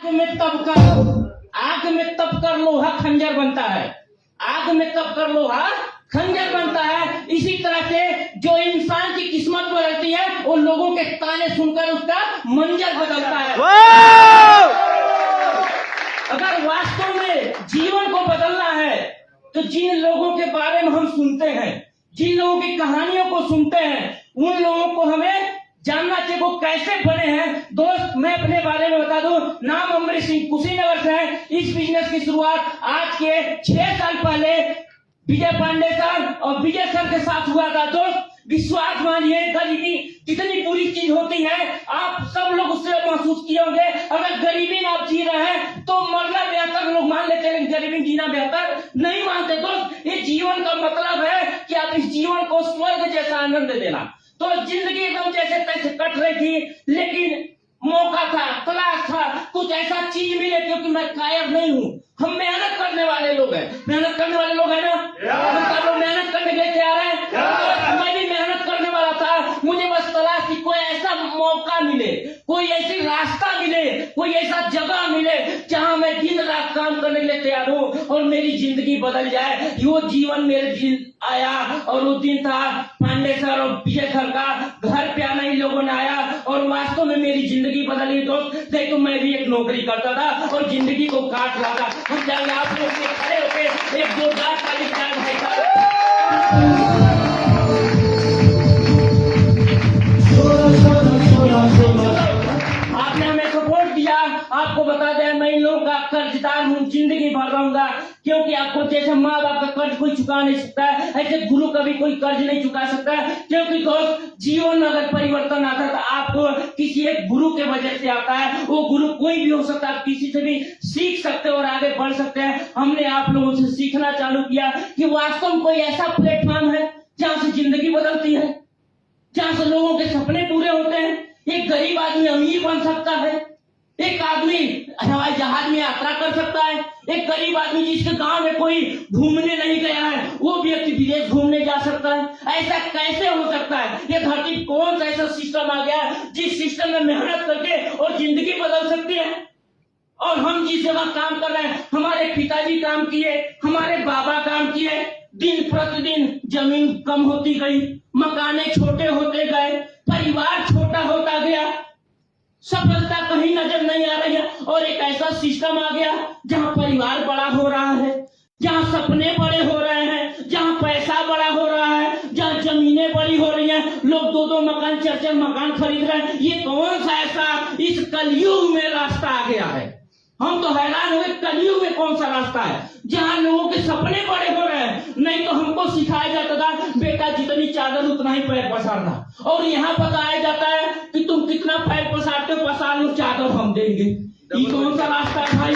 आग में तप कर लोहा खंजर बनता है। आग में तप कर लोहा खंजर बनता है। इसी तरह से जो इंसान की किस्मत बदलती है वो लोगों के ताने सुनकर उसका मंजर बदलता है। अगर वास्तव में जीवन को बदलना है तो जिन लोगों के बारे में हम सुनते हैं, जिन लोगों की कहानियों को सुनते हैं, उन लोगों को हमें जानना चाहिए वो कैसे बने हैं। दोस्त, मैं अपने बारे में बता दूं, नाम अमरीश सिंह, कुशीनगर से है। इस बिजनेस की शुरुआत आज के 6 साल पहले विजय पांडे सर और विजय सर के साथ हुआ था। दोस्त, विश्वास मानिए, गरीबी कितनी बुरी चीज होती है आप सब लोग उससे महसूस किए होंगे। अगर गरीबी में आप जी रहे हैं तो मरना बेहतर लोग मान लेते हैं, गरीबी जीना बेहतर नहीं मानते। दोस्त, ये जीवन का मतलब है कि आप इस जीवन को स्वर्ग जैसा आनंद देना। तो जिंदगी एकदम जैसे तैसे कट रही थी, लेकिन मौका था, तलाश था, कुछ ऐसा चीज मिले, क्योंकि मैं कायर नहीं हूँ। हम मेहनत करने वाले लोग हैं, मेहनत करने वाले लोग हैं ना, हम सब लोग मेहनत करने के लिए तैयार हैं। मैं भी मेहनत करने वाला था, मुझे बस तलाश थी कोई ऐसा मौका मिले, कोई ऐसी रास्ता मिले, कोई ऐसा जगह मिले जहां मैं दिन रात काम करने के लिए तैयार हूँ और मेरी जिंदगी बदल जाए। वो जीवन मेरे दिन आया और वो दिन था पांडे सर और विजय सर का घर पे आना, इन लोगों ने आया और वास्तव में मेरी जिंदगी बदली। दोस्त, देखो मैं भी एक नौकरी करता था और जिंदगी को काट रहा था। हम जाएंगे आप लोग से खड़े होकर एक जोरदार ताली बजाएं भाई साहब। आपने हमें सपोर्ट दिया। आपको बता दें, मैं इन लोगों का कर्जदार हूँ, जिंदगी भर रहूंगा, क्योंकि आपको जैसे माँ बाप का कर्ज कोई चुका नहीं सकता है, ऐसे गुरु का भी कोई कर्ज नहीं चुका सकता है। क्योंकि दोस्त, जीवन में अगर परिवर्तन आता है तो आपको किसी एक गुरु के वजह से आता है। वो गुरु कोई भी हो सकता है, आप किसी से भी सीख सकते हो और आगे बढ़ सकते हैं। हमने आप लोगों से सीखना चालू किया कि वास्तव में कोई ऐसा प्लेटफॉर्म है जहाँ से जिंदगी बदलती है, जहाँ से लोगों के सपने पूरे होते हैं। एक गरीब आदमी अमीर बन सकता है, एक आदमी हवाई जहाज में यात्रा कर सकता है, एक गरीब आदमी जिसके गांव में कोई घूमने नहीं गया है वो व्यक्ति विदेश घूमने जा सकता है। ऐसा कैसे हो सकता है? ये धरती कौन सा ऐसा सिस्टम आ गया जिस सिस्टम में मेहनत करके और जिंदगी बदल सकती है। और हम जिस जगह काम कर रहे हैं, हमारे पिताजी काम किए, हमारे बाबा काम किए, दिन प्रतिदिन जमीन कम होती गई, मकाने छोटे होते गए, परिवार छोटा होता गया, सफलता कहीं नजर नहीं आ रही है। और एक ऐसा सिस्टम आ गया जहां परिवार बड़ा हो रहा है, जहां सपने बड़े हो रहे हैं, जहां पैसा बड़ा हो रहा है, जहां जमीनें बड़ी हो रही हैं, लोग 2-2 मकान 4-4 मकान खरीद रहे हैं। ये कौन सा ऐसा इस कलयुग में रास्ता आ गया है? हम तो हैरान हुए, कलयुग में कौन सा रास्ता है जहां लोगों के सपने बड़े हो रहे हैं। नहीं तो हमको सिखाया जाता था बेटा जितनी चादर उतना ही पैर पसारना, और यहाँ बताया जाता है कि तुम कितना पैर पसारते हो, पसार लो, चादर हम देंगे। ये कौन सा रास्ता है भाई?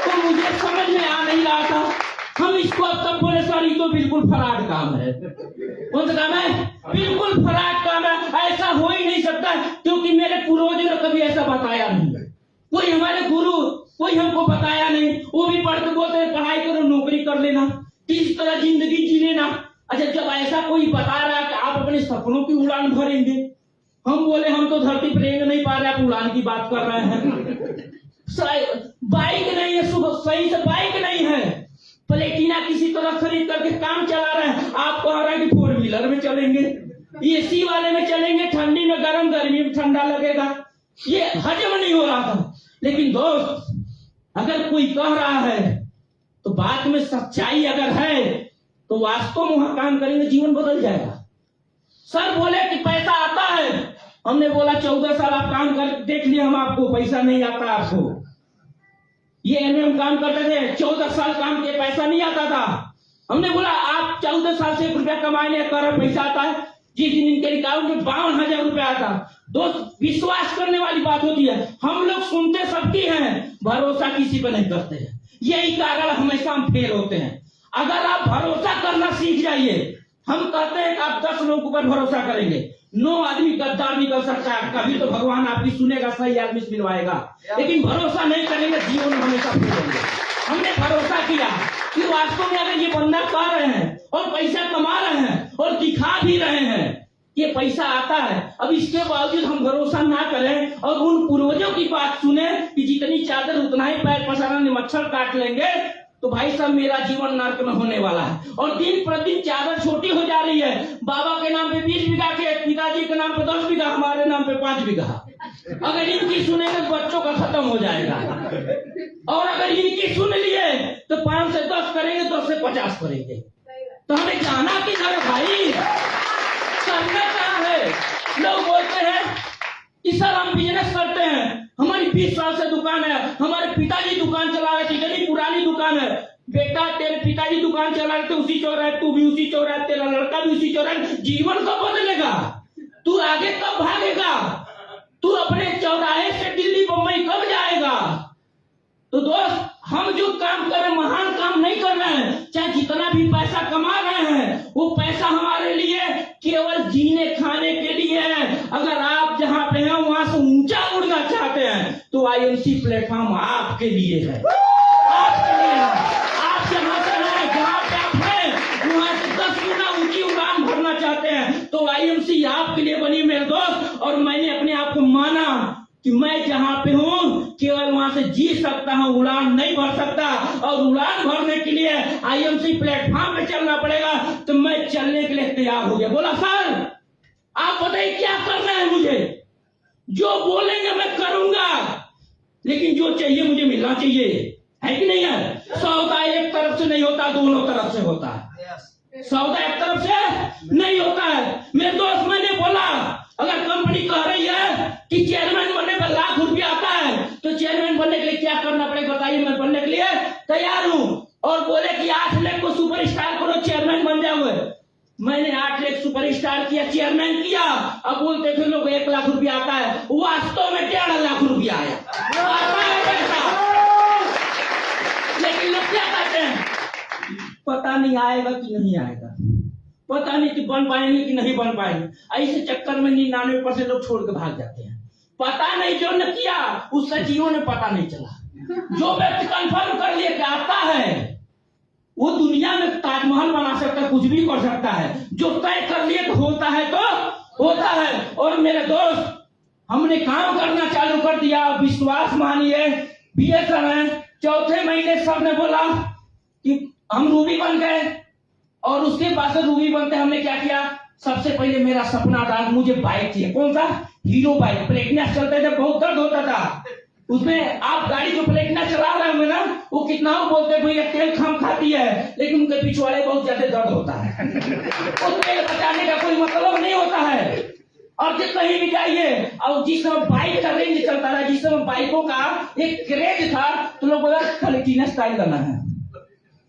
तो मुझे समझ में आ नहीं रहा था। हम इसको अब तक बोले सर ये तो बिल्कुल फ्रॉड काम है। कौन सा काम है? बिल्कुल फ्रॉड काम है, ऐसा हो ही नहीं सकता, क्योंकि मेरे पूर्वजों ने कभी ऐसा बताया नहीं। कोई हमारे गुरु कोई हमको बताया नहीं। वो भी पढ़ के बोलते हैं पढ़ाई करो, नौकरी कर लेना, इस तरह जिंदगी जी लेना। अच्छा, जब ऐसा कोई बता रहा है कि आप अपने सपनों की उड़ान भरेंगे, हम बोले हम तो धरती पर रेंग नहीं पा रहे, आप उड़ान की बात कर रहे हैं। बाइक नहीं है, सुबह सही से बाइक नहीं है, प्लेटिना किसी तरह खरीद करके काम चला रहे हैं। आप कह रहे हैं कि 4 व्हीलर में चलेंगे, एसी वाले में चलेंगे, ठंडी में गर्म, गर्मी में ठंडा लगेगा। ये हजम नहीं हो रहा था। लेकिन दोस्त, अगर कोई कह रहा है तो बात में सच्चाई अगर है तो वास्तव में वहां काम करेंगे, जीवन बदल जाएगा। सर बोले कि पैसा आता है, हमने बोला 14 साल आप काम कर देख लिए हम, आपको पैसा नहीं आता। आपको ये हम काम करते थे, 14 साल काम किए, पैसा नहीं आता था। हमने बोला आप 14 साल से 1 रुपया कमाए नहीं कर रहे, पैसा आता है। जिस दिन इनके अकाउंट में 52,000 रुपया आता। दोस्त, विश्वास करने वाली बात होती है। हम लोग सुनते सबकी हैं, भरोसा किसी पर नहीं करते हैं। यही कारण हमेशा हम फेल होते हैं। अगर आप भरोसा करना सीख जाइए, हम कहते हैं कि आप 10 लोगों के ऊपर भरोसा करेंगे, 9 आदमी गद्दार निकल सकता है, कभी तो भगवान आपकी सुनेगा, सही आदमी से मिलवाएगा। लेकिन भरोसा नहीं करेंगे, जीवन में हमेशा फेल होंगे। हमने भरोसा किया कि वास्तव में अगर ये बंदा कह रहे हैं और पैसा कमा रहे हैं और दिखा भी रहे हैं ये पैसा आता है। अब इसके बावजूद हम भरोसा ना करें और उन पूर्वजों की बात सुने कि जितनी चादर उतना ही पैर पसारने मच्छर काट लेंगे, तो भाई साहब मेरा जीवन नर्क में होने वाला है। और दिन प्रतिदिन चादर छोटी हो जा रही है। बाबा के नाम पे 20 बीघा खेत, पिताजी के नाम पे 10 बीघा, हमारे नाम पे 5 बीघा। अगर इनकी सुनेंगे तो बच्चों का खत्म हो जाएगा, और अगर इनकी सुन लिए तो 5 से 10 करेंगे, 10 से 50 करेंगे। तो हमें जाना किधर है भाई, करना क्या है? लोग बोलते हैं कि सर हम बिजनेस करते हैं, हमारी 20 साल से दुकान है, हमारे पिताजी दुकान चला रहे थे, इतनी पुरानी दुकान है। बेटा तेरे पिताजी दुकान चला रहे थे उसी चौराहे, तू भी उसी चौराहे, तेरा लड़का भी उसी चौराहे, जीवन कब बदलेगा? तू आगे कब भागेगा? तू अपने चौराहे से दिल्ली बम्बई कब जाएगा? तो दोस्त, हम जो काम कर रहे हैं महान काम नहीं कर रहे हैं। चाहे जितना भी पैसा कमा रहे हैं वो पैसा हमारे लिए केवल जीने खाने के लिए है। अगर आप जहां पे हैं वहां से ऊंचा उड़ना चाहते हैं तो आईएमसी प्लेटफॉर्म आपके लिए है, आपके लिए है। आप जहां से हैं, जहां पे आप हैं वहां से 10 गुना ऊंची उड़ान भरना चाहते हैं तो आईएमसी आपके लिए बनी मेरे दोस्त। और मैंने अपने आप को माना कि मैं जहां पे हूं केवल वहां से जी सकता हूं, उड़ान नहीं भर सकता। और उड़ान भरने के लिए आईएमसी प्लेटफॉर्म पे चलना पड़ेगा। तो मैं चलने के लिए तैयार हो गया। बोला सर आप बताइए क्या करना है मुझे? जो बोलेंगे मैं करूंगा, लेकिन जो चाहिए मुझे मिलना चाहिए, है कि नहीं है? सौदा एक तरफ से नहीं होता, दोनों तरफ से होता है। सौदा एक तरफ से नहीं होता है मेरे दोस्त। मैंने बोला अगर कंपनी कह रही है कि चेयरमैन बनने पर लाख रुपया आता है तो चेयरमैन बनने के लिए क्या करना पड़ेगा बताइए, मैं बनने के लिए तैयार हूं। और बोले कि 8 लाख को सुपरस्टार करो, चेयरमैन बन जाओगे। मैंने 8 लाख सुपरस्टार किया, चेयरमैन किया। अब बोलते थे लोग 1 लाख रुपया आता है, वास्तव में 1.5 लाख रुपया आया, आता है पैसा। लेकिन लोग क्या कहते हैं, पता नहीं आएगा कि नहीं आएगा, पता नहीं कि बन पाएंगे कि नहीं बन पाएंगे। ऐसे चक्कर में 99% लोग छोड़ के भाग जाते हैं। पता नहीं जो ने किया उसका जीवन में पता नहीं चला। जो व्यक्ति कंफर्म कर लिए कि आता है वो दुनिया में ताजमहल बना सकता है, कुछ भी कर सकता है। जो तय कर लिए तो होता है तो होता है। और मेरे दोस्त हमने काम करना चालू कर दिया, विश्वास मानिए। बीएसएन 4थे महीने सर ने बोला कि हम रूबी बन गए। और उसके बाद से रूबी बनते हमने क्या किया, सबसे पहले मेरा सपना था मुझे बाइक चाहिए। कौन सा? Hero bike. प्लेटिना चलते थे, बहुत दर्द होता था उसमें। आप गाड़ी जो प्लेटिना चला रहे होंगे ना, वो कितना बोलते भैया तेल कम खाती है, लेकिन उनके पिछवाड़े बहुत ज्यादा दर्द होता है। और तेल बचाने का कोई मतलब नहीं होता है। और जब कहीं भी जाइए, और जिस समय बाइक का रेंज चलता था, जिस समय बाइकों का एक क्रेज था, तो लोग बोला प्लेटिना स्टाइल करना है।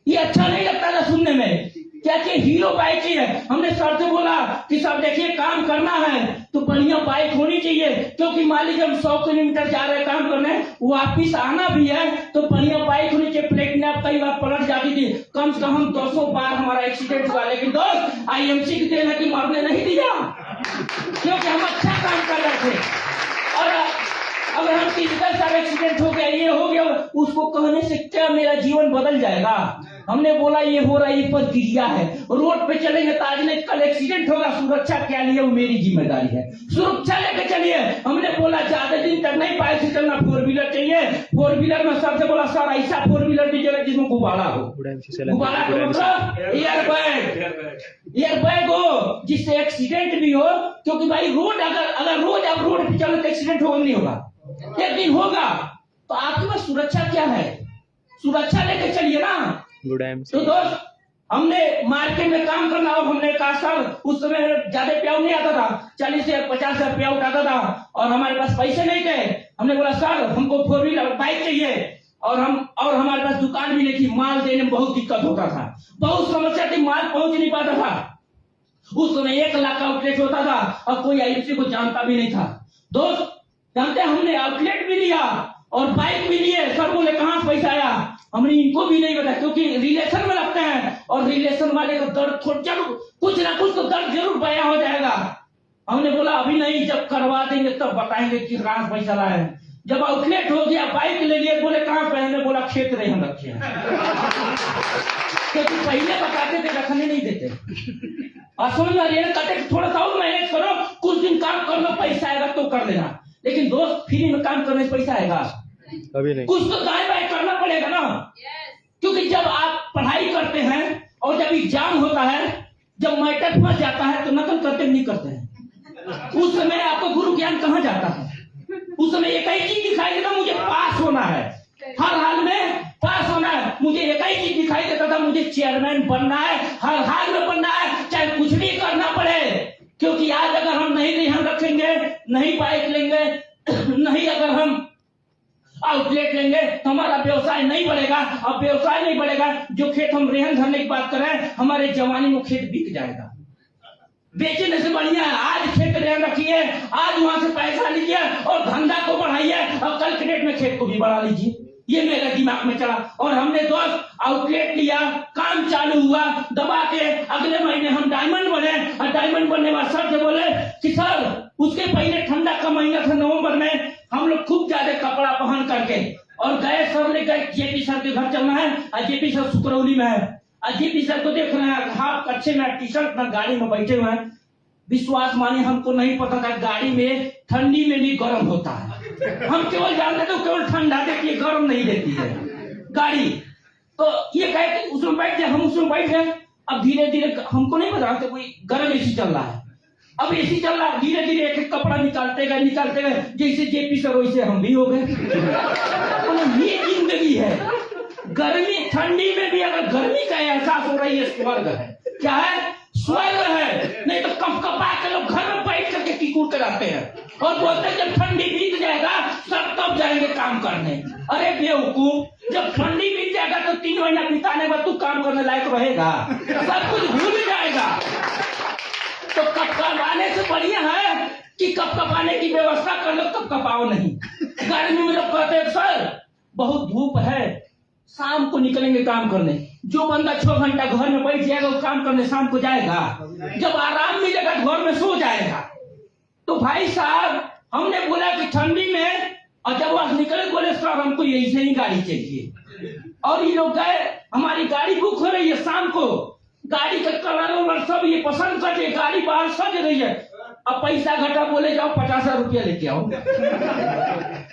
ये अच्छा नहीं लगता था सुनने में, क्या चाहिए? हीरो बाइक चाहिए। हमने सर से बोला कि सर देखिए काम करना है तो बढ़िया बाइक होनी चाहिए, क्योंकि मान लीजिए हम 100 किलोमीटर जा रहे हैं काम करने, वापिस आना भी है तो बढ़िया बाइक होनी चाहिए। प्लेटिना कई बार पलट जाती थी, कम से कम 200 बार हमारा एक्सीडेंट हुआ। लेकिन दोस्त आईएमसी की देना की मरने नहीं दिया, क्योंकि हम अच्छा काम कर रहे थे। और अगर हम 30 साल एक्सीडेंट हो गया, ये हो गया, उसको कहने से क्या मेरा जीवन बदल जाएगा? हमने बोला ये हो रहा है, ये प्रक्रिया है। रोड पे चलेंगे तो आज नहीं कल एक्सीडेंट होगा, सुरक्षा क्या लिए वो मेरी जिम्मेदारी है, सुरक्षा लेके चलिए। हमने बोला ज्यादा दिन तक नहीं बाइक से चलना, 4 व्हीलर चाहिए। 4 व्हीलर में सबसे बोला सर ऐसा 4 व्हीलर दीजिएगा जिसमें गुब्बारा हो। गुब्बारा का मतलब एयरबैग हो, जिससे एक्सीडेंट भी हो। क्योंकि भाई रोड अगर रोज आप रोड पे चलो तो एक्सीडेंट होगा नहीं होगा, एक दिन होगा। तो आपके पास सुरक्षा क्या है? सुरक्षा लेके चलिए ना। तो दोस्त हमने मार्केट में काम करना, और हमने कहा सर उस समय ज्यादा प्याऊ नहीं आता था, 40 से 50 से प्याऊ उठाता था और हमारे पास पैसे नहीं थे। हमने बोला सर हमको 4 व्हीलर बाइक चाहिए। और हमारे पास दुकान भी नहीं थी, माल देने में बहुत दिक्कत होता था, बहुत समस्या थी, माल पहुंच नहीं पाता था। उस समय 1 लाख का आउटलेट होता था और कोई आईएमसी को जानता भी नहीं था। दोस्त जानते हमने आउटलेट भी लिया और बाइक भी लिए। सर बोले कहां से पैसा आया? हमने इनको भी नहीं बताया, क्योंकि रिलेशन में लगते हैं और रिलेशन वाले का दर्द जरूर कुछ ना कुछ तो दर्द जरूर बयां हो जाएगा। हमने बोला अभी नहीं, जब करवा देंगे तब बताएंगे कि कहां से पैसा लाए। जब आउटलेट हो गया, बाइक ले लिए, बोले कहां पे? हमने बोला खेत रहे हम रखे हैं। क्योंकि पहले बताते थे, रखने नहीं देते। और समझ में रेल कटे थोड़ा सा और मैनेज करो, कुछ दिन काम कर लो, पैसा आएगा तो कर लेना। लेकिन दोस्त फ्री में काम करने से पैसा आएगा अभी नहीं। कुछ तो दाएं बाएं करना पड़ेगा ना। क्योंकि जब आप पढ़ाई करते हैं और जब एग्जाम होता है, जब मैटर फंस जाता है तो नकल करते नहीं करते हैं। उस समय आपको गुरु ज्ञान कहाँ जाता है? उस समय एक ही चीज दिखाई देता, मुझे पास होना है, हर हाल में पास होना है। मुझे एक ही चीज दिखाई देता था, मुझे चेयरमैन बनना है, हर हाल में बनना है, चाहे कुछ भी करना पड़े। क्योंकि आज अगर हम नहीं ध्यान रखेंगे, नहीं बाइक लेंगे, नहीं अगर हम आउटलेट लेंगे तो हमारा व्यवसाय नहीं बढ़ेगा। अब व्यवसाय नहीं बढ़ेगा, जो खेत हम रेहन धरने की बात करें, हमारे जवानी में खेत बिक जाएगा। बेचने से बढ़िया है आज खेत रेहन रखिए, आज वहां से पैसा लीजिए और धंधा को बढ़ाइए, और कल के डेट में खेत को भी बढ़ा लीजिए। ये मेरे दिमाग में चला और हमने दोस्त आउटलेट लिया, काम चालू हुआ, दबा के अगले महीने हम डायमंड बने। और डायमंड बनने बाद सर से बोले कि सर, उसके पहले ठंडा का महीना था, नवंबर में हम लोग खूब ज्यादा कपड़ा पहन करके और गए। सर ने गए जेपी सर के घर चलना है, और जेपी सर सुकरौली में है। और जेपी सर को देख रहे हैं हाफ कच्छे में टी शर्ट में गाड़ी में बैठे हुए हैं। विश्वास मानिए हमको नहीं पता था गाड़ी में ठंडी में भी गर्म होता है। हम केवल जानते थे केवल ठंडा देती है, गर्म नहीं देती है गाड़ी। तो ये कहे कि उसमें बैठ गए, हम उसमें बैठ गए। अब धीरे धीरे हमको नहीं पता था कोई गर्म एसी चल रहा है। अब एसी चल रहा है, धीरे धीरे एक एक कपड़ा निकालते गए, जैसे जेपी सर वैसे हम भी हो गए। ये जिंदगी है। गर्मी ठंडी में भी अगर गर्मी का एहसास हो रही है, स्वर्ग है। क्या है? स्वर्ग है। नहीं तो कपकपा के लोग घर में बैठ करके कीकूर कराते हैं और बोलते हैं जब ठंडी बीत जाएगा सब तब जाएंगे काम करने। अरे बेवकूफ, जब ठंडी बीत जाएगा तो 3 महीना बिताने के बाद तू काम करने लायक रहेगा, सब कुछ भूल जाएगा। तो कपकपाने से बढ़िया है कि कपकपाने की व्यवस्था कर लो, कपकपाओ नहीं। गर्मी में लोग कहते हैं सर बहुत धूप है, शाम को निकलेंगे काम करने। जो बंदा 6 घंटा घर में बैठ जाएगा वो काम करने शाम को जाएगा, जब आराम मिलेगा घर में सो जाएगा। तो भाई साहब हमने बोला कि ठंडी में, और जब वहां निकले बोले सर हमको यही से ही गाड़ी चाहिए। और ये लोग गए, हमारी गाड़ी बुक हो रही है शाम को, गाड़ी का कलर वलर सब ये पसंद करके गाड़ी बाहर सज रही है। अब पैसा घटा, बोले जाओ 50,000 रुपया लेके आओ।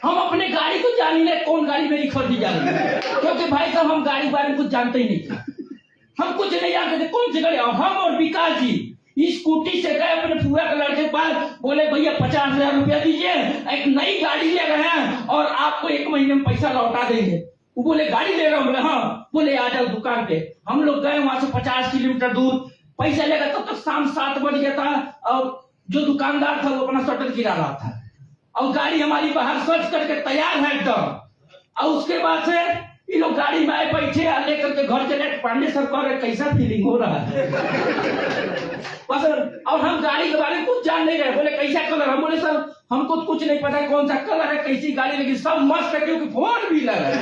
हम अपने गाड़ी को जान ही नहीं कौन गाड़ी मेरी खरीदी जा रही है, क्योंकि भाई साहब हम गाड़ी बारे में कुछ जानते ही नहीं थे। हम कुछ नहीं जानते थे कौन सी गाड़ी। हम और विकास जी स्कूटी से गए अपने फुआ के लड़के के पास, बोले भैया 50,000 रुपया दीजिए, एक नई गाड़ी ले रहे हैं और आपको 1 महीने में पैसा लौटा देंगे। वो बोले गाड़ी ले रहा हूँ। बोले हाँ। बोले आ जाओ दुकान पे। हम लोग गए वहां से 50 किलोमीटर दूर, पैसा लेगा। तब तक शाम 7 बज गया था और जो दुकानदार था वो अपना शटर गिरा रहा था और गाड़ी हमारी बाहर सज करके तैयार है एकदम। और उसके बाद से ये लोग गाड़ी में आए, बैठे और लेकर के घर चले। पांडे सर कह रहे कैसा फीलिंग हो रहा है बस। और हम गाड़ी के बारे में कुछ जान नहीं रहे। बोले कैसा कलर? हम बोले सर हमको कुछ नहीं पता कौन सा कलर है, कैसी गाड़ी, लेकिन सब मस्त है क्योंकि 4 व्हीलर है।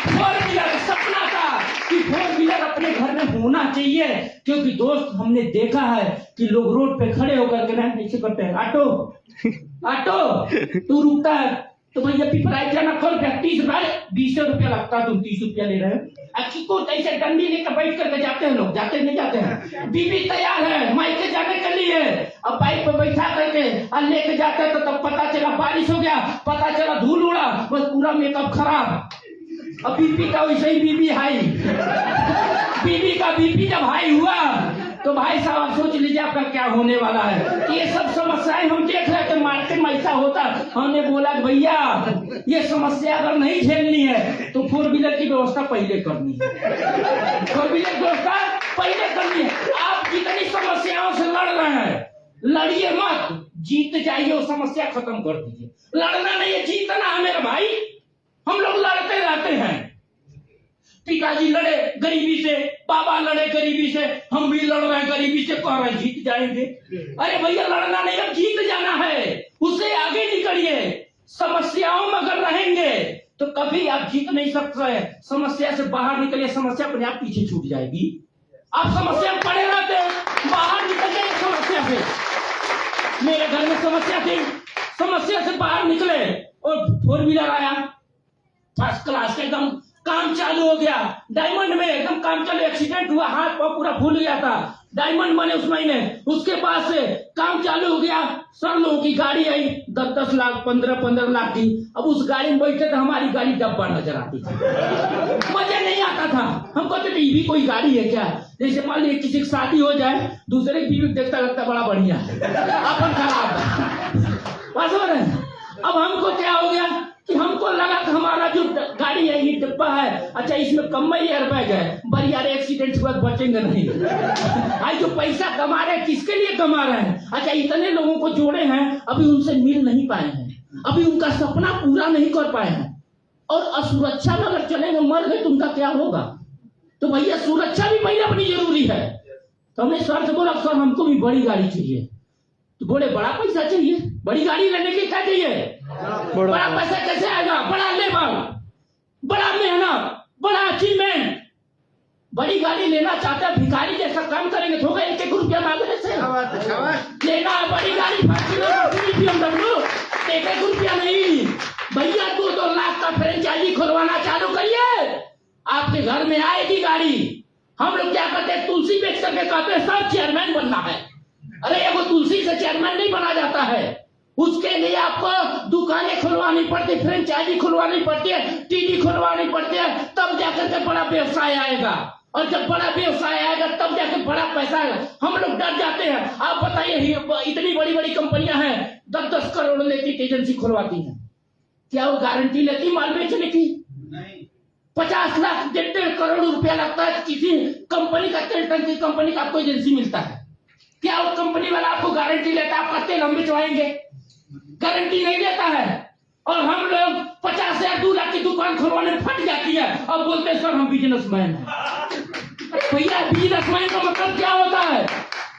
4 व्हीलर सपना था कि 4 व्हीलर अपने घर में होना चाहिए। क्योंकि दोस्त हमने देखा है कि लोग रोड पे खड़े होकर के नीचे करते हैं, ऑटो ऑटो, तू रुकता है तो भैया पिपराइट जाना कल 30 20 रुपया लगता है, तुम 30 रुपया ले रहे हो। अच्छी को ऐसे डंडी लेकर बैठ करके जाते हैं लोग, जाते नहीं जाते हैं। बीबी तैयार है मायके जाने के लिए, अब बाइक पे बैठा करके और लेके जाते हैं तो तब पता चला बारिश हो गया, पता चला धूल उड़ा, बस पूरा मेकअप खराब। अब बीबी का वैसे ही बीबी हाई, बीबी का बीबी जब हाई हुआ तो भाई साहब सोच लीजिए आपका क्या होने वाला है। ये सब समस्याएं हम देख रहे थे, मार्केट में ऐसा होता। हमने बोला भैया ये समस्या अगर नहीं झेलनी है तो 4 व्हीलर की व्यवस्था पहले करनी है, 4 व्हीलर की व्यवस्था पहले करनी है। आप जितनी समस्याओं से लड़ रहे हैं लड़िए मत, जीत जाइए और समस्या खत्म कर दीजिए। लड़ना नहीं है, जीतना है मेरे भाई। हम लोग लड़ते रहते हैं, पिताजी लड़े गरीबी से, बाबा लड़े गरीबी से, हम भी लड़ रहे हैं गरीबी से, कह रहे जीत जाएंगे। अरे भैया लड़ना नहीं, अब जीत जाना है, उससे आगे निकलिए। समस्याओं में अगर रहेंगे तो कभी आप जीत नहीं सकते। समस्या से बाहर निकलिए, समस्या अपने आप पीछे छूट जाएगी। आप समस्या में पड़े रहते हैं, बाहर निकल जाइए समस्या से। मेरे घर में समस्या थी, समस्या से बाहर निकले और 4 व्हीलर आया, फर्स्ट क्लास के, एकदम काम चालू हो गया। डायमंड में एकदम काम चालू, एक्सीडेंट हुआ, हाथ पांव पूरा फूल गया था। डायमंड बने उस महीने, उसके बाद से काम चालू हो गया। सब लोगों की गाड़ी आई 10-10 लाख 15-15 लाख की। अब उस गाड़ी में बैठे तो हमारी गाड़ी डब्बा नजर आती थी, मजा नहीं आता था। हम कहते थे ये भी कोई गाड़ी है क्या? जैसे मान लीजिए किसी की शादी हो जाए, दूसरे की बीवी देखता लगता बड़ा बढ़िया है, अपन खराब है। अब हमको क्या हो गया कि हमको लगा कि हमारा जो गाड़ी है ये डिब्बा है, अच्छा इसमें कम में एयरबैग है, बड़ी यार एक्सीडेंट हुआ बचेंगे नहीं। आज जो पैसा कमा रहे हैं किसके लिए कमा रहे हैं? अच्छा इतने लोगों को जोड़े हैं, अभी उनसे मिल नहीं पाए हैं, अभी उनका सपना पूरा नहीं कर पाए हैं। और असुरक्षा में अगर चलेंगे, मर गए तो उनका क्या होगा? तो भैया सुरक्षा भी पहले अपनी जरूरी है। तो हमने सर से बोला सर हमको भी बड़ी गाड़ी चाहिए। तो बोले बड़ा पैसा चाहिए, बड़ी गाड़ी लेने के क्या चाहिए? बड़ा पैसा कैसे आएगा? बड़ा लेबर, बड़ा मेहनत, बड़ा अचीवमेंट। बड़ी गाड़ी लेना चाहता है, भिखारी जैसा काम करेंगे थोड़ा 1-1 रुपया मांगने से लेना है बड़ी गाड़ी। 1-1 रुपया नहीं भैया, 2-2 लाख का फ्रेंचाइजी खुलवाना चालू करिए, आपके घर में आएगी गाड़ी। हम लोग क्या करते हैं, तुलसी बेच करके कहते हैं सब चेयरमैन बनना है। अरे ये वो तुलसी से चेयरमैन नहीं बना जाता है, उसके लिए आपको दुकानें खुलवानी पड़ती, फ्रेंचाइजी खुलवानी पड़ती है, टीवी खुलवानी पड़ती है, तब जाकर के बड़ा व्यवसाय आएगा। और जब बड़ा व्यवसाय आएगा तब जाकर बड़ा पैसा आएगा। हम लोग डर जाते हैं। आप बताइए इतनी बड़ी बड़ी कंपनियां हैं 10-10 करोड़ लेती एजेंसी खुलवाती हैं, क्या वो गारंटी लेती माल बेचने की? नहीं। 50 लाख 1.5 करोड़ रुपया लगता है किसी कंपनी का, तेल टंकी कंपनी का आपको एजेंसी मिलता है, क्या वो कंपनी वाला आपको गारंटी लेता है आपका तेल हम भिजवाएंगे? गारंटी नहीं देता है। और हम लोग 50,000 2 लाख की दुकान खुलवाने में फट जाती है और बोलते हैं सर हम बिजनेसमैन हैं। अरे भैया बिजनेसमैन का मतलब क्या होता है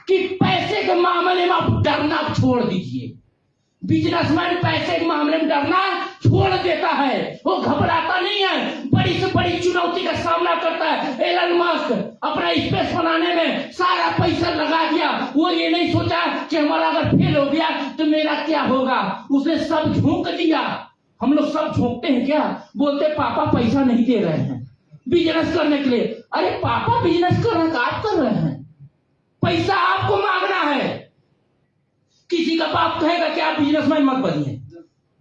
कि पैसे के मामले में आप डरना छोड़ दीजिए। बिजनेसमैन पैसे के मामले में डरना छोड़ देता है, वो घबराता नहीं है, बड़ी से बड़ी चुनौती का सामना करता है। एलन मस्क अपना स्पेस बनाने में सारा पैसा लगा दिया, वो ये नहीं सोचा कि हमारा अगर फेल हो गया तो मेरा क्या होगा, उसने सब झोंक दिया। हम लोग सब झोंकते हैं क्या? बोलते पापा पैसा नहीं दे रहे हैं बिजनेस करने के लिए। अरे पापा बिजनेस कर रहे हैं, आप कर रहे हैं, पैसा आपको मांगना है। किसी का बाप कहेगा कि आप बिजनेसमैन मत बनिए,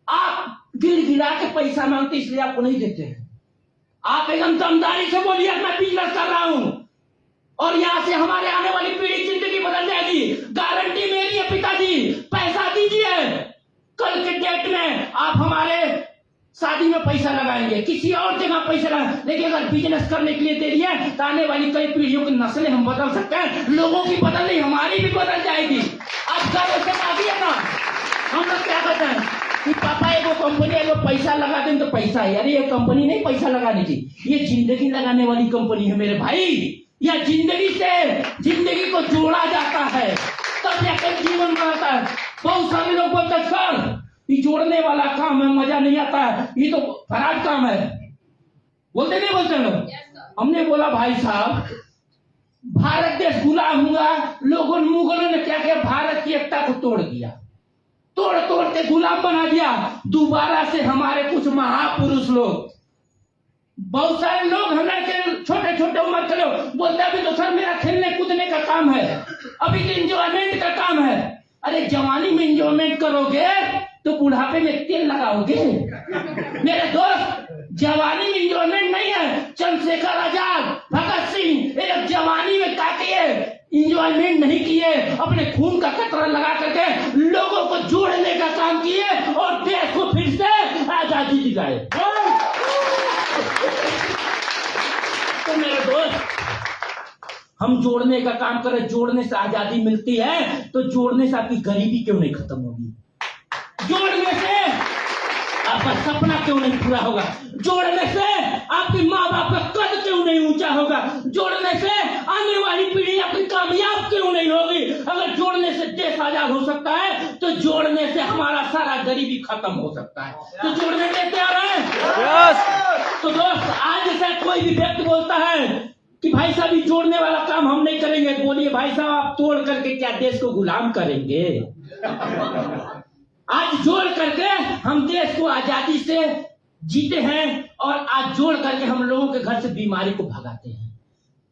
आप गिरा के पैसा मांगते इसलिए आपको नहीं देते हैं। आप एकदम दमदारी से बोलिए मैं बिजनेस कर रहा हूं और यहां से हमारे आने वाली पीढ़ी जिंदगी बदल जाएगी। गारंटी मेरी है पिताजी, पैसा दीजिए, कल के डेट में आप हमारे शादी में पैसा लगाएंगे, किसी और जगह पैसा लगाएंगे। लेकिन अगर बिजनेस करने के लिए दे दिए तो आने वाली कई पीढ़ियों की नस्लें हम बदल सकते हैं, लोगों की बदल नहीं हमारी भी बदल जाएगी। आप घर से आगे ना, हम लोग क्या कहते हैं कि पापा एगो कंपनी एगो पैसा लगा दें तो पैसा है। अरे ये कंपनी नहीं पैसा लगाने की, ये जिंदगी लगाने वाली कंपनी है मेरे भाई। यह जिंदगी से जिंदगी को जोड़ा जाता है तब जाकर जीवन बनता है। बहुत सारे लोग बोलते हैं सर ये जोड़ने वाला काम है, मजा नहीं आता है, ये तो फराड काम है, बोलते नहीं बोलते लोग। हमने बोला भाई साहब भारत देश गुलाम हुआ, लोगों मुगलों ने क्या किया, भारत की एकता को तोड़ दिया, तोड़ तोड़ के गुलाम बना दिया। दोबारा से हमारे कुछ महापुरुष लोग, बहुत सारे लोग हमारे छोटे छोटे उम्र के लोग बोलते अभी तो सर मेरा खेलने कूदने का काम है, अभी तो इंजॉयमेंट का काम है। अरे जवानी में इंजॉयमेंट करोगे तो बुढ़ापे में तेल लगाओगे। मेरे दोस्त जवानी में इंजॉयमेंट नहीं है। चंद्रशेखर आजाद, भगत सिंह एक जवानी में क्या किए, इंजॉयमेंट नहीं किए, अपने खून का कतरा लगा करके लोगों को जोड़ने का काम किए और देश को फिर से आजादी दिलाए। तो मेरे दोस्त हम जोड़ने का काम करें, जोड़ने से आजादी मिलती है तो जोड़ने से आपकी गरीबी क्यों नहीं खत्म होगी, जोड़ने से आपका सपना क्यों नहीं पूरा होगा, जोड़ने से आपके माँ बाप का कद क्यों नहीं ऊंचा होगा, जोड़ने से आने वाली पीढ़ी आपकी कामयाब क्यों नहीं होगी। अगर जोड़ने से देश आजाद हो सकता है तो जोड़ने से हमारा सारा गरीबी खत्म हो सकता है। तो जोड़ने के तैयार है? तो दोस्त आज से कोई भी व्यक्ति बोलता है कि भाई साहब ये जोड़ने वाला काम हम नहीं करेंगे, बोलिए भाई साहब आप तोड़ करके क्या देश को गुलाम करेंगे? आज जोड़ करके हम देश को आजादी से जीते हैं और आज जोड़ करके हम लोगों के घर से बीमारी को भगाते हैं।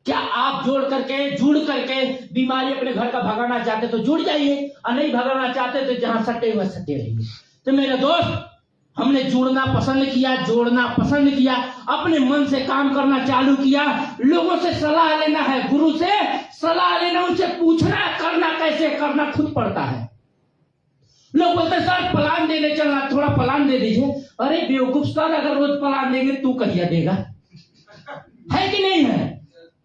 क्या आप जुड़ करके बीमारी अपने घर का भगाना चाहते तो जुड़ जाइए, और नहीं भगाना चाहते तो जहां सटे हुए सटे रहिए। तो मेरे दोस्त, हमने जुड़ना पसंद किया, जोड़ना पसंद किया, अपने मन से काम करना चालू किया। लोगों से सलाह लेना है, गुरु से सलाह लेना, उनसे पूछना, करना कैसे करना खुद पड़ता है। लोग बोलते सर प्लान देने चलना, थोड़ा प्लान दे दीजिए। अरे बेवकूफ सर, अगर रोज प्लान देंगे तू कहिया देगा? है कि नहीं है?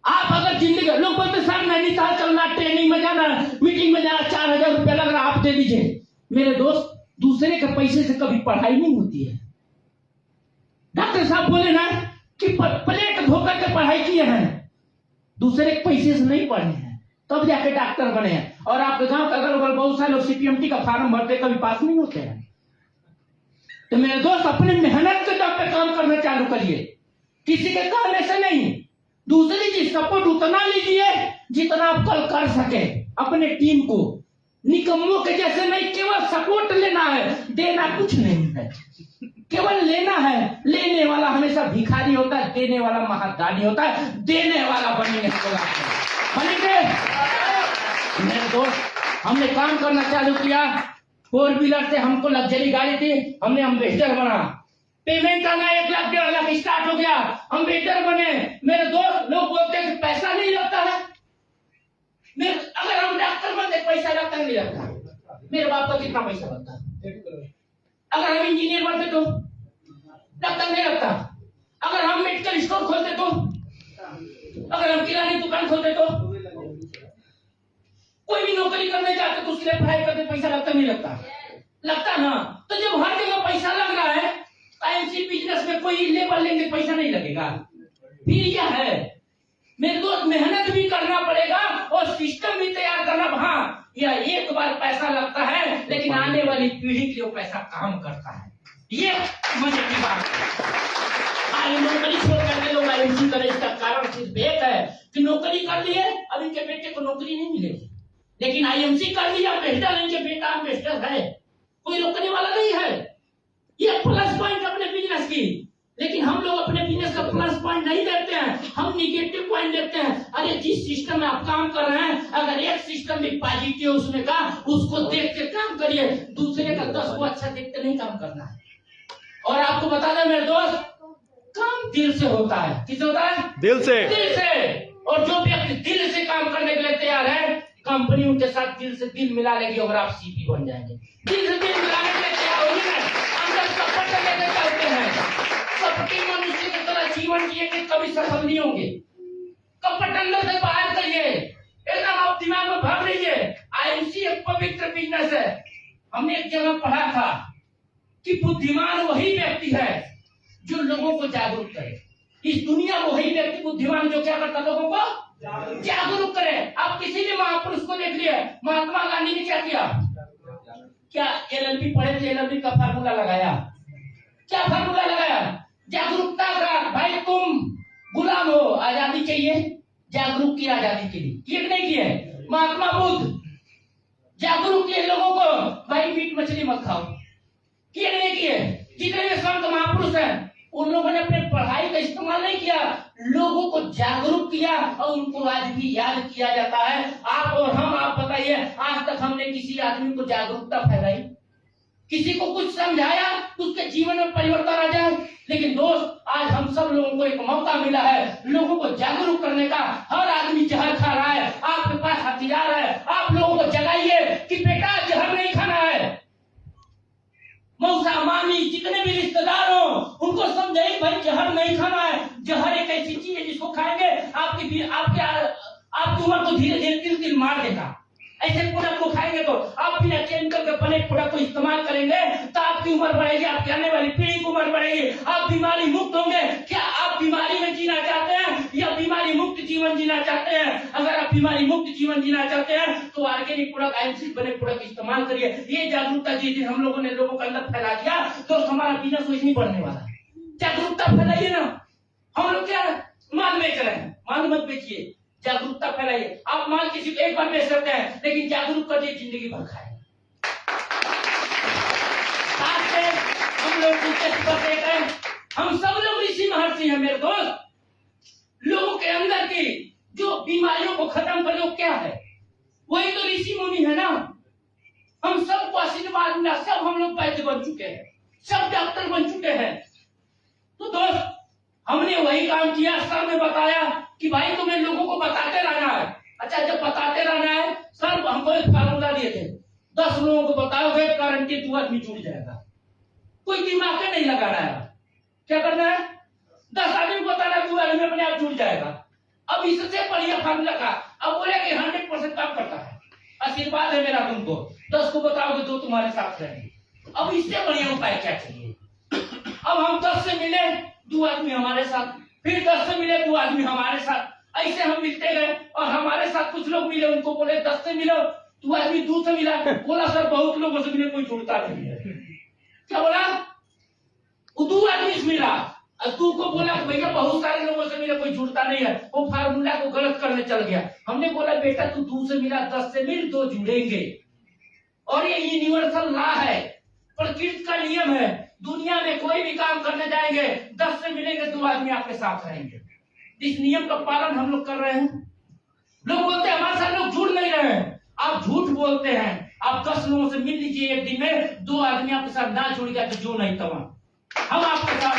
आप अगर जिंदगी, लोग बोलते सर नैनीताल चलना, ट्रेनिंग में जाना, मीटिंग में जाना, 4000 रुपया लग रहा, आप दे दीजिए। मेरे दोस्त, दूसरे के पैसे से कभी पढ़ाई नहीं होती है। डॉक्टर साहब बोले ना कि प्लेट धोकर के पढ़ाई किए हैं, दूसरे के पैसे से नहीं पढ़े हैं, तब जाके डॉक्टर बने हैं। और आपके गांव का अगल बगल बहुत सारे लोग सीपीएमटी का फॉर्म भरते, कभी पास नहीं होते हैं। तो मेरे दोस्त, अपने मेहनत के दम पे काम करना चालू करिए, किसी के कहने से नहीं। दूसरी चीज, सपोर्ट उतना लीजिए जितना आप कल कर सके। अपने टीम को निकम्मों के जैसे नहीं, केवल सपोर्ट लेना है, देना कुछ नहीं है, केवल लेना है। लेने वाला हमेशा भिखारी होता है, देने वाला महादानी होता है। देने वाला बनेंगे, बनेंगे। मेरे दोस्त, हमने काम करना चालू किया, 4 व्हीलर से हमको लग्जरी गाड़ी थी, हमने एम्बेसडर बना। पेमेंट आना 1 लाख 1.5 लाख स्टार्ट हो गया, हम वेटर बने। मेरे दोस्त, लोग बोलते हैं कि पैसा नहीं लगता है। अगर हम डॉक्टर बनते पैसा लगता नहीं लगता? मेरे बाप का कितना पैसा लगता? अगर हम इंजीनियर बनते तो लगता नहीं लगता? अगर हम मेडिकल स्टोर खोलते तो, अगर हम किराने दुकान खोलते तो, कोई भी नौकरी करने जाते तो उसके लिए पढ़ाई करते पैसा लगता नहीं लगता? लगता ना। तो जब हर जगह पैसा लग रहा है, आईएमसी बिजनेस में कोई लेबर लेंगे पैसा नहीं लगेगा? फिर यह है मेरे दोस्त, मेहनत भी करना पड़ेगा और सिस्टम भी तैयार करना। हाँ, यह एक बार पैसा लगता है, लेकिन आने वाली पीढ़ी के लिए पैसा काम करता है। ये मजे की बात है। आज नौकरी छोड़ करके लोग आईएमसी करें, इसका कारण सिर्फ एक है कि नौकरी कर लिए, अब इनके बेटे को नौकरी नहीं मिलेगी। लेकिन आईएमसी कर लिया, बेटा इनके बेटा बेस्टर है, कोई रोकने वाला नहीं है। ये प्लस पॉइंट अपने बिजनेस की। लेकिन हम लोग अपने बिजनेस का प्लस पॉइंट नहीं देखते हैं, हम निगेटिव पॉइंट देखते हैं। अरे जिस सिस्टम में आप काम कर रहे हैं, अगर एक सिस्टम भी पॉजिटिव है उसमें का, उसको देख के काम करिए। दूसरे का 10 को अच्छा देखते नहीं काम करना है। और आपको बता दें मेरे दोस्त, काम दिल से होता है। किससे होता है? दिल से। दिल से। और जो व्यक्ति दिल से काम करने के लिए तैयार है, कंपनी उनके साथ दिल से दिल मिला लेगी और आप सीपी बन जाएंगे। दिल से दिल मिलाने के लिए तैयार होगी ना, अंदर कपट लेकर चलते हैं। कपटी मनुष्य की तरह जीवन जिए के कभी सफल नहीं होंगे। कपट अंदर से बाहर करिए, एकदम आप दिमाग में भर लीजिए। आईएमसी एक पवित्र बिजनेस है। हमने एक जगह पढ़ा था कि बुद्धिमान वही व्यक्ति है जो लोगों को जागरूक करे। इस दुनिया में वही व्यक्ति बुद्धिमान जो क्या करता, लोगों को जागरूक करे। आप किसी भी महापुरुष को देख लिए, महात्मा गांधी ने क्या किया? क्या एलएलबी पढ़े थे? एलएलबी का फार्मूला लगाया। क्या फार्मूला लगाया? जागरूकता का। भाई तुम गुलाम हो, आजादी चाहिए, जागरूक किया आजादी के लिए। किए नहीं किए? महात्मा बुद्ध जागरूक किए लोगों को, भाई मीट मछली मत खाओ। किए नहीं किए? जितने भी संत महापुरुष हैं, उन लोगों ने अपने पढ़ाई का इस्तेमाल नहीं किया, लोगों को जागरूक किया और उनको आज भी याद किया जाता है। आप और हम, आप बताइए, आज तक हमने किसी आदमी को जागरूकता फैलाई, किसी को कुछ समझाया, उसके जीवन में परिवर्तन आ जाए? लेकिन दोस्त, आज हम सब लोगों को एक मौका मिला है लोगों को जागरूक करने का। हर आदमी जहर खा रहा है, आपके पास हथियार है, आप लोगों को जगाइए कि बेटा जहर नहीं खाना है। मौसा मामी जितने भी रिश्तेदार हो, उनको समझाइए भाई जहर नहीं खाना है। जहर एक ऐसी चीज है जिसको खाएंगे आपकी उम्र को धीरे धीरे तिल मार देगा। ऐसे प्रोडक्ट को खाएंगे तो आप बिना केमिकल के बने प्रोडक्ट को इस्तेमाल करेंगे तो आपकी उम्र बढ़ेगी, आपकी आने वाली पीढ़ी की उम्र बढ़ेगी, आप बीमारी मुक्त होंगे। क्या आप बीमारी में जीना चाहते हैं या बीमारी मुक्त जीवन जीना चाहते हैं? अगर आप बीमारी मुक्त जीवन जीना चाहते हैं तो ऑर्गेनिक प्रोडक्ट, आईएमसी बने प्रोडक्ट इस्तेमाल करिए। ये जागरूकता जिस दिन हम लोगों ने लोगों के अंदर फैला दिया तो हमारा बिजनेस वैसे ही बढ़ने वाला है। जागरूकता फैलाइए ना। हम लोग क्या माल बेच रहे हैं, माल मत बेचिए, जागरूकता फैलाइए। आप माल किसी को एक बार बेच सकते हैं, लेकिन जागरूक कर दिए जिंदगी भर खाए। आज से हम लोग हम सब लोग ऋषि महर्षि हैं मेरे दोस्त। लोगों के अंदर की जो बीमारियों को खत्म करे वो क्या है? वही तो ऋषि मुनि है ना। हम सबको आशीर्वाद मिला, सब हम लोग वैद्य बन चुके हैं, सब डॉक्टर बन चुके हैं। तो दोस्त हमने वही काम किया। सर ने बताया कि भाई तुम्हें लोगों को बताते रहना है। अच्छा जब बताते रहना है, सर हमको एक फार्मूला दिए थे, 10 लोगों को बताओगे गारंटी 2 आदमी जुड़ जाएगा। कोई दिमाग में नहीं लगाना है। क्या करना है? 10 आदमी को बताना, 2 आदमी अपने आप जुड़ जाएगा। अब इससे बढ़िया फार्मूला का अब बोले कि 100% काम करता है। आशीर्वाद है मेरा तुमको, 10 को बताओगे 2 तुम्हारे साथ रहेंगे। अब इससे बढ़िया उपाय क्या चाहिए? अब हम 10 से मिले, 2 आदमी हमारे साथ, फिर 10 से मिले, 2 आदमी हमारे साथ, ऐसे हम मिलते गए। और हमारे साथ कुछ लोग मिले, उनको बोले 10 से मिलो, 2 आदमी 2 से मिला। बोला सर बहुत लोगों से मिले, कोई जुड़ता नहीं है। क्या बोला? 2 आदमी से मिला, तू को बोला भैया बहुत सारे लोगों से मिले, कोई जुड़ता नहीं है। वो फार्मूला को गलत करने चल गया। हमने बोला बेटा तू 2 से मिला, 10 से मिल, 2 जुड़ेंगे। और ये यूनिवर्सल लॉ है, प्रकृति का नियम है। दुनिया में कोई भी काम करने जाएंगे, 10 से मिलेंगे, 2 आदमी आपके साथ रहेंगे। इस नियम का पालन हम लोग कर रहे हैं। लोग बोलते हैं हमारे साथ लोग जुड़ नहीं रहे हैं। आप झूठ बोलते हैं। आप 10 लोगों से मिल लीजिए, एक दिन में 2 आदमी आपके साथ ना जुड़ गया तो जो नहीं तमाम हम आपके साथ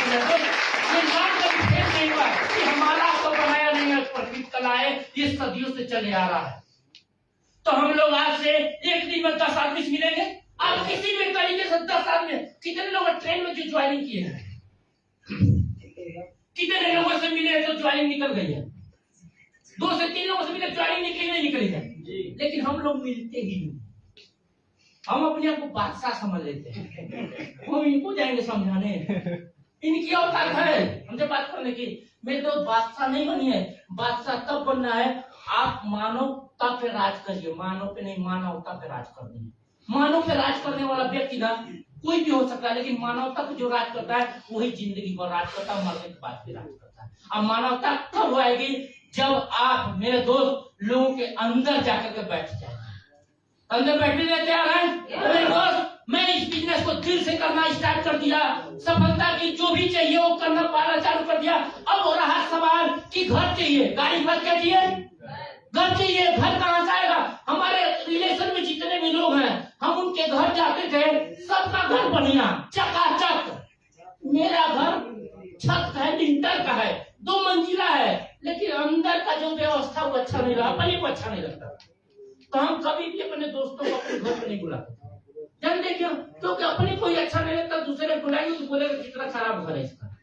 नहीं हुआ कि हमारा आपको बनाया नहीं है, प्रकृति कला है, ये सदियों से चले आ रहा है। तो हम लोग आज से एक दिन में 10 आदमी से मिलेंगे। आप किसी भी तरीके से 10 आदमी, कितने लोग ट्रेन में जो ज्वाइनिंग किए हैं, कितने लोगों से मिले तो ज्वाइनिंग निकल गई है? 2 से 3 लोगों से मिले ज्वाइनिंग निकली है। लेकिन हम लोग मिलते ही नहीं। हम अपने आप को बादशाह समझ लेते हैं। हम इनको जाएंगे समझाने, इनकी औकात है हमसे बात करने की। मेरे दोस्त बादशाह नहीं बनी है। बादशाह तब बनना है आप मानवता पे राज करिए। मानव पे नहीं, मानवता पे राज करनी है। मानव पे राज करने वाला व्यक्ति ना कोई भी हो सकता है, लेकिन मानवता पे जो राज करता है वही जिंदगी भर राज करता है, मरने के बाद भी राज करता है। अब मानवता कब आएगी? जब आप मेरे दोस्त लोगों के अंदर जाकर के बैठ जाए। अंदर बैठने के तैयार है मेरे दोस्त? मैं इस बिजनेस को दिल से करना स्टार्ट कर दिया। सफलता की जो भी चाहिए वो करना पाना चालू कर दिया। अब हो रहा सवाल कि घर चाहिए, गाड़ी मत क्या चाहिए? घर चाहिए। घर कहाँ से आएगा? हमारे रिलेशन में जितने भी लोग हैं, हम उनके घर जाते थे, सबका घर बढ़िया चकाचक। मेरा घर छत है, लिंटर का है, 2 मंजिला है, लेकिन अंदर का जो व्यवस्था वो अच्छा नहीं रहा, अपने को अच्छा नहीं लगता। तो हम कभी भी अपने दोस्तों को अपने घर पे नहीं बुलाते। जानते क्यों? क्योंकि अपने कोई अच्छा नहीं लगता, दूसरे बुलाएंगे तो बोलेगा कितना खराब घर है इसका।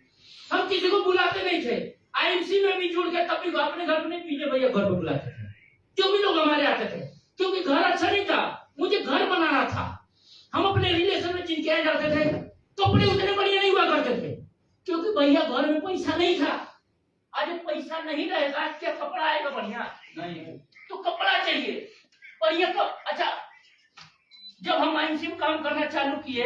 हम किसी को बुलाते नहीं थे। आईएमसी में भी जुड़ गए, तब भी अपने घर पे नहीं, पीछे भैया घर पे बुलाते थे। जो भी लोग हमारे आते थे, क्योंकि घर अच्छा नहीं था, मुझे घर बनाना था। हम अपने रिलेशन में जिनके जाते थे, कपड़े उतने बढ़िया नहीं हुआ करते थे, क्योंकि भैया घर में पैसा नहीं था। आज पैसा नहीं रहेगा, क्या कपड़ा आएगा बढ़िया? नहीं। तो कपड़ा चाहिए बढ़िया। अच्छा जब हम आईएमसी में काम करना चालू किए,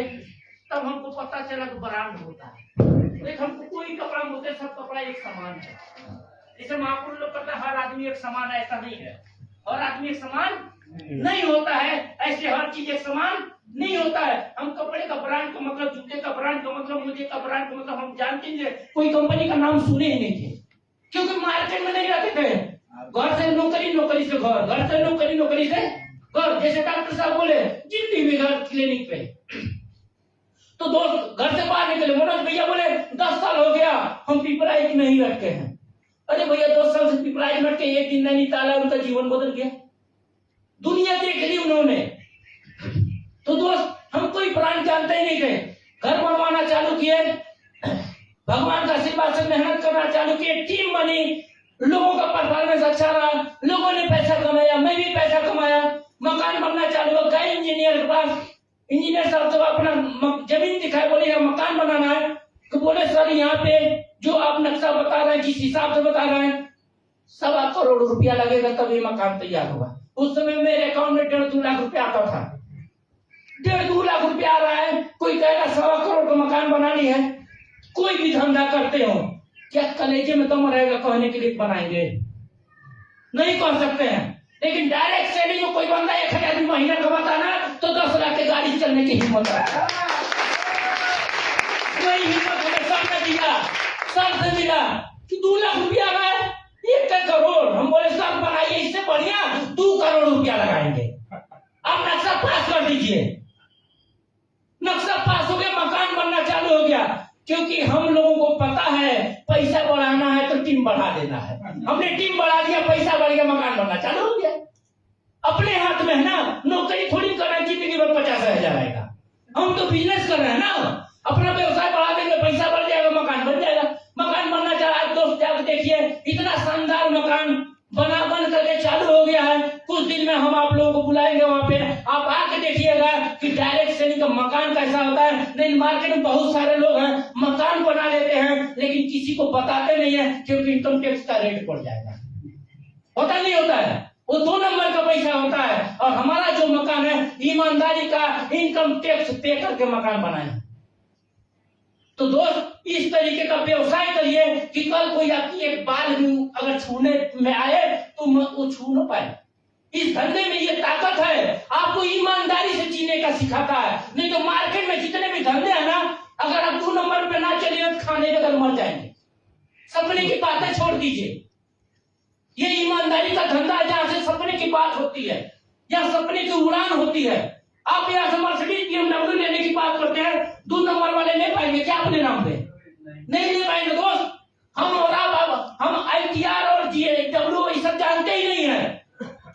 तब हमको पता चला कि ब्रांड होता है। देख हमको कोई कपड़ा बोलते, सब कपड़ा एक समान है। जैसे महापुरुष लोग कहते हैं हर आदमी एक समान है, ऐसा नहीं है। हर आदमी एक समान नहीं होता है, ऐसे हर चीज एक समान नहीं होता है। हम कपड़े का ब्रांड का मतलब, जूते का ब्रांड का मतलब, मुझे का ब्रांड का मतलब हम जानते ही कोई कंपनी का नाम सुने ही नहीं थे, क्योंकि मार्केट में नहीं रहते थे। घर से नौकरी, नौकरी से घर, घर से नौकरी, नौकरी से घर। जैसे डॉक्टर साहब बोले जितनी भी घर क्लिनिक पे, तो दोस्त घर से बाहर निकले। मनोज भैया बोले 10 साल हो गया हम पिपराइच में ही रखते हैं। अरे भैया 2 साल से पिपराइच में रखे, एक दिन नैनीताल आया, उनका जीवन बदल गया, दुनिया देख ली उन्होंने। तो दोस्त हम कोई ब्रांड जानते ही नहीं थे। घर बनवाना चालू किए, भगवान का आशीर्वाद से मेहनत करना चालू किए, टीम बनी, लोगों का परफॉर्मेंस अच्छा रहा, लोगों ने पैसा कमाया, मैं भी पैसा कमाया, मकान बनना चालू हो गए। इंजीनियर के पास, इंजीनियर साहब जब अपना जमीन दिखाई, बोले यहाँ मकान बनाना है, तो बोले सर यहाँ पे जो आप नक्शा बता रहे हैं, जिस हिसाब से बता रहे हैं, 1.25 करोड़ रुपया लगेगा तभी मकान तैयार होगा। उस समय मेरे अकाउंट में 1.5-2 लाख रुपया आता था। 1.5-2 लाख रुपया आ रहा है, कोई कहेगा 1.25 करोड़ का मकान बनानी है। कोई भी धंधा करते हो, क्या कलेजे में दम रहेगा कहने के लिए बनाएंगे? नहीं कह सकते हैं। लेकिन डायरेक्ट सेलिंग में कोई बंदा 1000 महीना कमाता ना, तो 10 लाख की गाड़ी चलने की हिम्मत है। कोई हिम्मत हमें सर ने दिया, सर से मिला कि 2 लाख रुपया आ रहा है, 1 करोड़। हम बोले 2 करोड़ रुपया लगाएंगे। अब नक्शा पास कर दीजिए, नक्शा पास हो गया, मकान बनना चालू हो गया। क्योंकि हम लोगों को पता है पैसा बढ़ाना है तो टीम बढ़ा देना है। हमने टीम बढ़ा दिया, पैसा बढ़ गया, मकान बनना चालू हो गया। अपने हाथ में है ना, नौकरी थोड़ी करना जिंदगी में 50,000 आएगा। हम तो बिजनेस कर रहे हैं ना, अपना व्यवसाय बढ़ा देंगे, पैसा बढ़ जाएगा, मकान बन जाएगा। मकान बनना चाह रहा है दोस्त, जाकर देखिए इतना शानदार मकान बन करके चालू हो गया है। कुछ दिन में हम आप लोगों को बुलाएंगे वहां पे, आप आके देखिएगा कि डायरेक्ट सेलिंग का मकान कैसा होता है। नहीं, मार्केट में बहुत सारे लोग हैं मकान बना लेते हैं लेकिन किसी को बताते नहीं है, क्योंकि इनकम टैक्स का रेट बढ़ जाएगा। होता नहीं होता है, वो 2 नंबर का पैसा होता है। और हमारा जो मकान है ईमानदारी का इनकम टैक्स पे करके मकान बनाए। तो दोस्त, इस तरीके का व्यवसाय करिए कि कल कोई आपकी एक बाल अगर छूने में आए तो वो छू न पाए। इस धंधे में ये ताकत है, आपको ईमानदारी से जीने का सिखाता है। नहीं तो मार्केट में जितने भी धंधे हैं ना, अगर आप 2 नंबर पे ना चलिए तो खाने के घर मर जाएंगे। सपने की बातें छोड़ दीजिए, ये ईमानदारी का धंधा है जहां से सपने की बात होती है, जहां सपने की उड़ान होती है। आप यहाँ से मर्सिडीज BMW लेने की बात करते हैं, 2 नंबर वाले ले पाएंगे क्या अपने नाम पे? नहीं ले पाएंगे दोस्त। हम और आप, हम ITR और GW ये सब जानते ही नहीं है,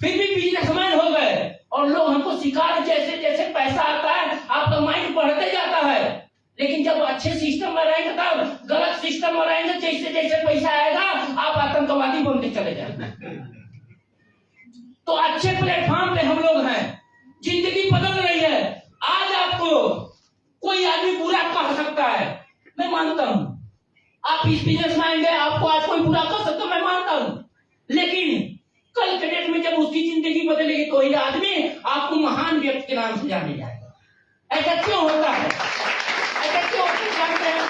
फिर भी बिजनेसमैन हो गए। और लोग हमको सिखा रहे जैसे जैसे पैसा आता है आपका माइंड बढ़ते जाता है। लेकिन जब अच्छे सिस्टम में रहेंगे तब, गलत सिस्टम में रहेंगे जैसे जैसे पैसा आएगा आप आतंकवादी बनते चले जाएंगे। तो अच्छे प्लेटफॉर्म पे हम लोग हैं, जिंदगी बदल रही है। आज आपको कोई आदमी बुरा कह सकता है, मैं मानता हूं। आप इस बिजनेस में आएंगे, आपको आज कोई बुरा कह सकता है, मैं मानता हूं। लेकिन कल के डेट में जब उसकी जिंदगी बदलेगी तो ये आदमी आपको महान व्यक्ति के नाम से जाने जाएगा। ऐसा क्यों होता है? ऐसा क्यों जानते हैं?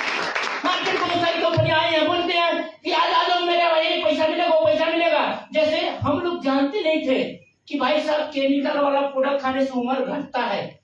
मार्केट में बहुत सारी कंपनी आए हैं, बोलते हैं कि आज आ जाओ मेरे भाई, पैसा मिलेगा, वो पैसा मिलेगा। जैसे हम लोग जानते नहीं थे कि भाई साहब केमिकल वाला प्रोडक्ट खाने से उम्र घटता है।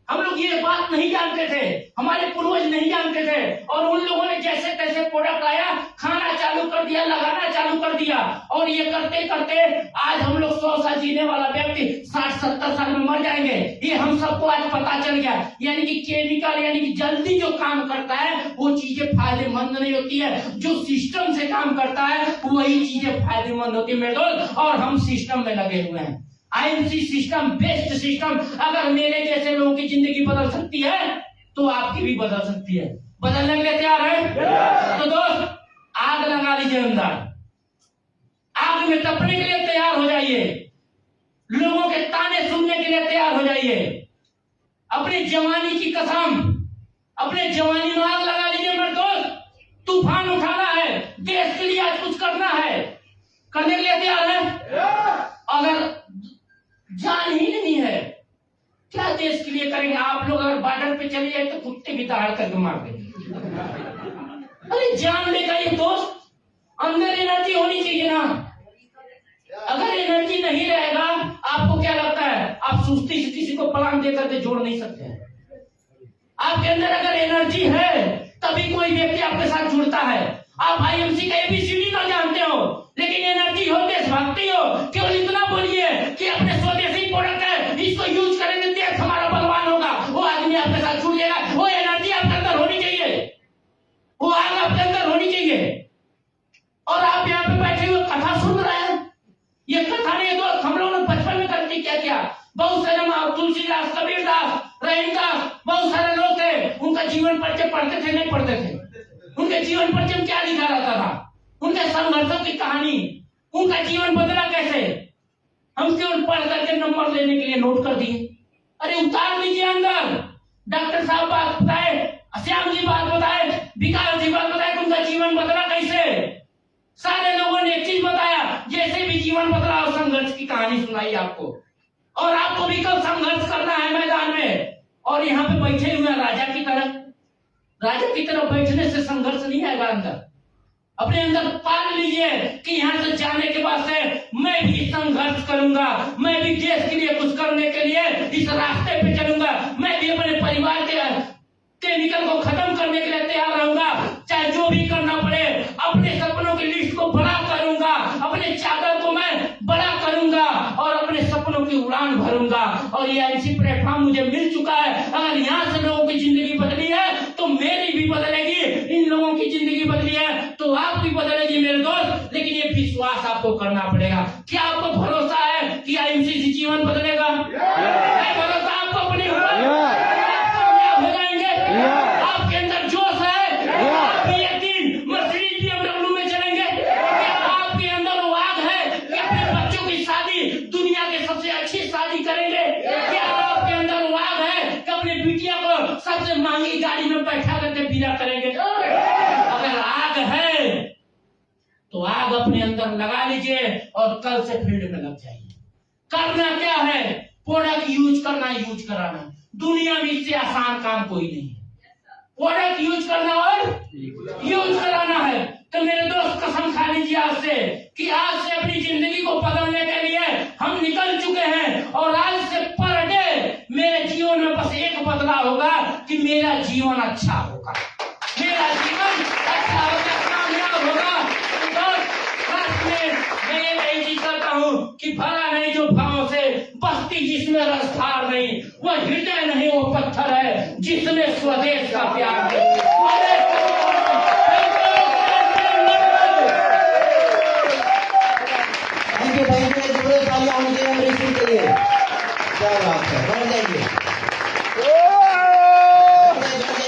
हम लोग ये बात नहीं जानते थे, हमारे पूर्वज नहीं जानते थे। और उन लोगों ने जैसे तैसे प्रोडक्ट आया, खाना चालू कर दिया, लगाना चालू कर दिया। और ये करते करते आज हम लोग 100 साल जीने वाला व्यक्ति 60-70 साल में मर जाएंगे। ये हम सबको आज पता चल गया। यानी कि केमिकल, यानी कि जल्दी जो काम करता है वो चीजें फायदेमंद नहीं होती है। जो सिस्टम से काम करता है वही चीजें फायदेमंद होती है मेरे दोस्त। और हम सिस्टम में लगे हुए हैं। IMC system best system. अगर मेरे जैसे लोगों की जिंदगी बदल सकती है तो आपकी भी बदल सकती है। बदलने के लिए तैयार है? तो दोस्त, आग लगा लीजिए अंदर, आग में तपने के लिए तैयार हो जाइए, लोगों के ताने सुनने के लिए तैयार हो जाइए। अपनी जवानी की कसम, अपने जवानी में आग लगा लीजिए मेरे दोस्त। तूफान उठाना है, देश के लिए आज कुछ करना है, करने के लिए तैयार है? अगर जान ही नहीं है क्या देश के लिए करेंगे? आप लोग अगर बॉर्डर पे चले जाए तो कुत्ते भी दहाड़ करके मार देंगे। अरे जान लेगा ये दोस्त, अंदर एनर्जी होनी चाहिए ना। अगर एनर्जी नहीं रहेगा, आपको क्या लगता है आप सुस्ती से किसी को प्लान दे करके जोड़ नहीं सकते? आपके अंदर अगर एनर्जी है तभी कोई व्यक्ति आपके साथ जुड़ता है। आप IMC का ABCD ना जानते हो, लेकिन एनर्जी हो, देशभक्ति हो, केवल इतना बोलिए कि अपने स्वदेशी प्रोडक्ट है, इसको यूज करेंगे, देश हमारा बलवान होगा। वो आदमी आपके साथ जुड़ जाएगा। वो एनर्जी आपके अंदर होनी चाहिए, वो आग आपके अंदर होनी चाहिए। और आप यहाँ पे बैठे हुए कथा सुन रहे हैं, ये कथा नहीं दोस्त, हम लोगों ने बचपन में करके क्या किया। बहुत सारे तुलसीदास, कबीरदास, रहीमदास, बहुत सारे लोग थे, उनका जीवन परिचय पढ़ते थे नहीं पढ़ते थे? उनके जीवन परिचय में क्या लिखा रहता था? उनके संघर्षों की कहानी, उनका जीवन बदला कैसे? हम केवल पढ़ करके नंबर लेने के लिए नोट कर दिए। अरे उतार लीजिए अंदर। डॉक्टर साहब बात बताए, श्याम जी बात बताए, विकास जी बात बताए, उनका जीवन बदला कैसे? सारे लोगों ने एक चीज बताया, जैसे भी जीवन बदला और संघर्ष की कहानी सुनाई आपको। और आपको भी कल संघर्ष करना है मैदान में। और यहाँ पे बैठे हुए राजा की तरह, राजा की तरफ बैठने से संघर्ष नहीं आएगा अंदर। अपने अंदर पाल लीजिए कि यहाँ से जाने के बाद से मैं भी संघर्ष करूंगा, मैं भी देश के लिए कुछ करने के लिए इस रास्ते पे चलूंगा, मैं भी अपने परिवार के केमिकल को खत्म करने के लिए तैयार रहूंगा, चाहे जो भी करना पड़े। अपने सपनों की लिस्ट को बड़ा करूंगा, अपने चादर को मैं बड़ा करूंगा और अपने और ये IMC प्लेटफॉर्म मुझे मिल चुका है। अगर यहाँ से लोगों की जिंदगी बदली है तो मेरी भी बदलेगी, इन लोगों की जिंदगी बदली है तो आपकी बदलेगी मेरे दोस्त। लेकिन ये विश्वास आपको करना पड़ेगा। क्या आपको भरोसा है कि IMC से जीवन बदलेगा? है भरोसा आपको अपने ऊपर? कामयाब हो जाएंगे? आपके अंदर जोश है? आप भी एक दिन मर्सिडीज BMW में चलेंगे? क्या आपके अंदर वो आग है कि अपने बच्चों की शादी दुनिया के सबसे अच्छी शादी करेंगे? क्या आपके अंदर वो आग है कि अपने बिटिया को सबसे महंगी गाड़ी में बैठा करके विदा करेंगे? अगर आग है तो आग अपने अंदर लगा लीजिए और कल से फील्ड में लग जाइए। करना क्या है? प्रोडक्ट यूज करना, यूज कराना। दुनिया में इससे आसान काम कोई नहीं है। प्रोडक्ट यूज करना और यूज कराना है। तो मेरे दोस्त कसम खा लीजिए आज से कि आज से अपनी जिंदगी को बदलने के लिए हम निकल चुके हैं। और आज से पर डे मेरे जीवन में बस एक बदलाव होगा कि मेरा जीवन अच्छा होगा, मेरा जीवन अच्छा होगा, कामयाब होगा। मैं यही करता हूँ कि भरा नहीं जो भाव से, बस्ती जिसमें रसधार नहीं, वो हृदय नहीं वो पत्थर है जिसमें स्वदेश का प्यार है। थैंक यू, जोरदार तालियां होनी चाहिए अमरीश सिंह के लिए। क्या बात है, बढ़ जाइए।